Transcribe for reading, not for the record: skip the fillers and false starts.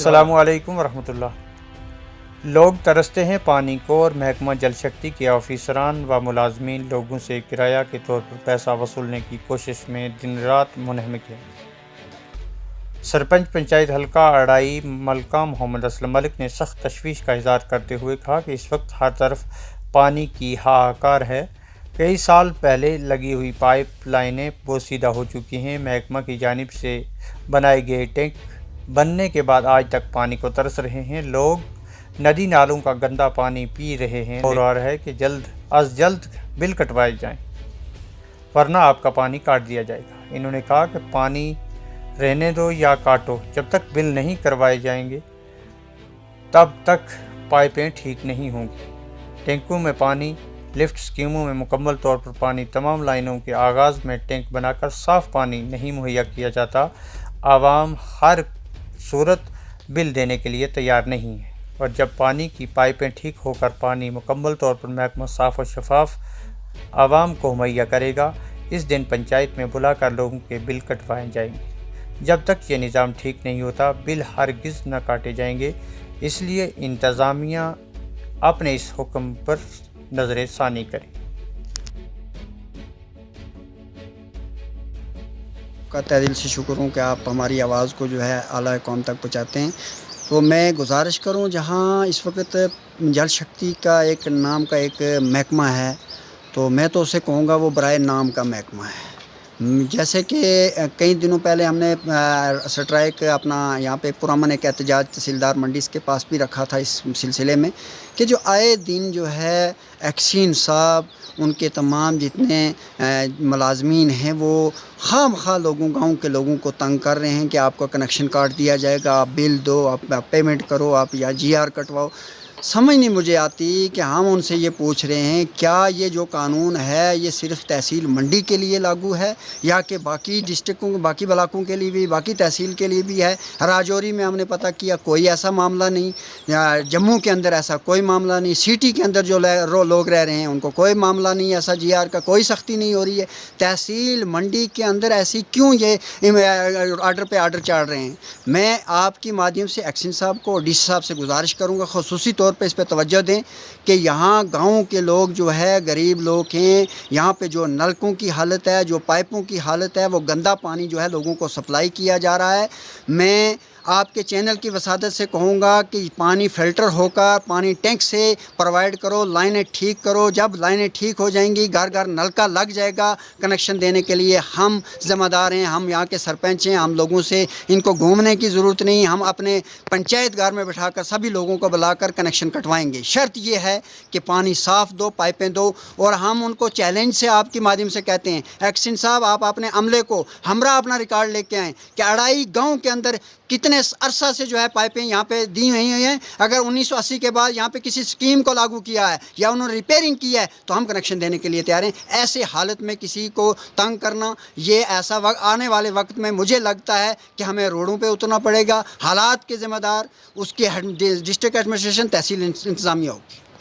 السلام علیکم ورحمۃ اللہ۔ لوگ ترستے ہیں پانی کو اور محکمہ جل شکتی کے آفیسران و ملازمین لوگوں سے کرایہ کے طور پر پیسہ وصولنے کی کوشش میں دن رات منہمک ہیں۔ سرپنچ پنچایت حلقہ اڑائی ملکہ محمد اسلم ملک نے سخت تشویش کا اظہار کرتے ہوئے کہا کہ اس وقت ہر طرف پانی کی ہاہاکار ہے۔ کئی سال پہلے لگی ہوئی پائپ لائنیں بوسیدہ ہو چکی ہیں۔ محکمہ کی جانب سے بنائے گئے ٹینک بننے کے بعد آج تک پانی کو ترس رہے ہیں۔ لوگ ندی نالوں کا گندا پانی پی رہے ہیں اور آ رہا ہے کہ جلد از جلد بل کٹوائے جائیں ورنہ آپ کا پانی کاٹ دیا جائے گا۔ انہوں نے کہا کہ پانی رہنے دو یا کاٹو، جب تک بل نہیں کروائے جائیں گے تب تک پائپیں ٹھیک نہیں ہوں گی۔ ٹینکوں میں پانی، لفٹ اسکیموں میں مکمل طور پر پانی، تمام لائنوں کے آغاز میں ٹینک بنا کر صاف پانی نہیں مہیا کیا جاتا۔ عوام ہر صورت بل دینے کے لیے تیار نہیں ہے، اور جب پانی کی پائپیں ٹھیک ہو کر پانی مکمل طور پر محکمہ صاف و شفاف عوام کو مہیا کرے گا، اس دن پنچایت میں بلا کر لوگوں کے بل کٹوائے جائیں گے۔ جب تک یہ نظام ٹھیک نہیں ہوتا بل ہرگز نہ کاٹے جائیں گے۔ اس لیے انتظامیہ اپنے اس حکم پر نظر ثانی کرے۔ کا تہہ دل سے شکر ہوں کہ آپ ہماری آواز کو جو ہے اعلیٰ قوم تک پہنچاتے ہیں۔ تو میں گزارش کروں، جہاں اس وقت جل شکتی کا ایک نام کا ایک محکمہ ہے، تو میں تو اسے کہوں گا وہ برائے نام کا محکمہ ہے۔ جیسے کہ کئی دنوں پہلے ہم نے سٹرائک اپنا یہاں پہ پرامن ایک احتجاج تحصیلدار منڈی کے پاس بھی رکھا تھا اس سلسلے میں کہ جو آئے دن جو ہے ایکسین صاحب، ان کے تمام جتنے ملازمین ہیں وہ خواہ مخواہ گاؤں کے لوگوں کو تنگ کر رہے ہیں کہ آپ کا کنیکشن کاٹ دیا جائے گا، آپ بل دو، آپ پیمنٹ کرو، آپ یا جی آر کٹواؤ۔ سمجھ نہیں مجھے آتی کہ ہم ان سے یہ پوچھ رہے ہیں کیا یہ جو قانون ہے یہ صرف تحصیل منڈی کے لیے لاگو ہے یا کہ باقی ڈسٹرکوں، باقی بلاکوں کے لیے بھی، باقی تحصیل کے لیے بھی ہے؟ راجوری میں ہم نے پتہ کیا کوئی ایسا معاملہ نہیں، یا جموں کے اندر ایسا کوئی معاملہ نہیں، سٹی کے اندر جو لوگ رہ رہے ہیں ان کو کوئی معاملہ نہیں، ایسا جی آر کا کوئی سختی نہیں ہو رہی ہے۔ تحصیل منڈی کے اندر ایسی کیوں یہ آرڈر پہ آرڈر چڑھ رہے ہیں؟ میں آپ کی مادھیم سے ایکسن صاحب کو اور ڈی سی صاحب سے گزارش کروں گا خصوصی طور پہ اس پہ توجہ دیں کہ یہاں گاؤں کے لوگ جو ہے غریب لوگ ہیں، یہاں پہ جو نلکوں کی حالت ہے، جو پائپوں کی حالت ہے، وہ گندا پانی جو ہے لوگوں کو سپلائی کیا جا رہا ہے۔ میں آپ کے چینل کی وسادت سے کہوں گا کہ پانی فلٹر ہو کر پانی ٹینک سے پرووائڈ کرو، لائنیں ٹھیک کرو۔ جب لائنیں ٹھیک ہو جائیں گی، گھر گھر نلکا لگ جائے گا، کنیکشن دینے کے لیے ہم ذمہ دار ہیں، ہم یہاں کے سرپنچ ہیں، ہم لوگوں سے ان کو گھومنے کی ضرورت نہیں، ہم اپنے پنچایت گھر میں بٹھا کر سبھی لوگوں کو بلا کر کنیکشن کٹوائیں گے۔ شرط یہ ہے کہ پانی صاف دو، پائپیں دو، اور ہم ان کو چیلنج سے آپ کی مادھیم سے کہتے ہیں ایکسن صاحب آپ اپنے عملے کو ہمراہ اپنا ریکارڈ لے کے آئیں کہ اڑائی گاؤں کے اندر کتنے عرصہ سے جو ہے پائپیں یہاں پہ دی ہوئی ہیں۔ اگر 1980 کے بعد یہاں پہ کسی اسکیم کو لاگو کیا ہے یا انہوں نے ریپیئرنگ کی ہے تو ہم کنیکشن دینے کے لیے تیار ہیں۔ ایسے حالت میں کسی کو تنگ کرنا، یہ ایسا وقت آنے والے وقت میں مجھے لگتا ہے کہ ہمیں روڈوں پہ اترنا پڑے گا۔ حالات کے ذمہ دار اس کی ڈسٹرکٹ ایڈمنسٹریشن، تحصیل انتظامیہ ہوگی۔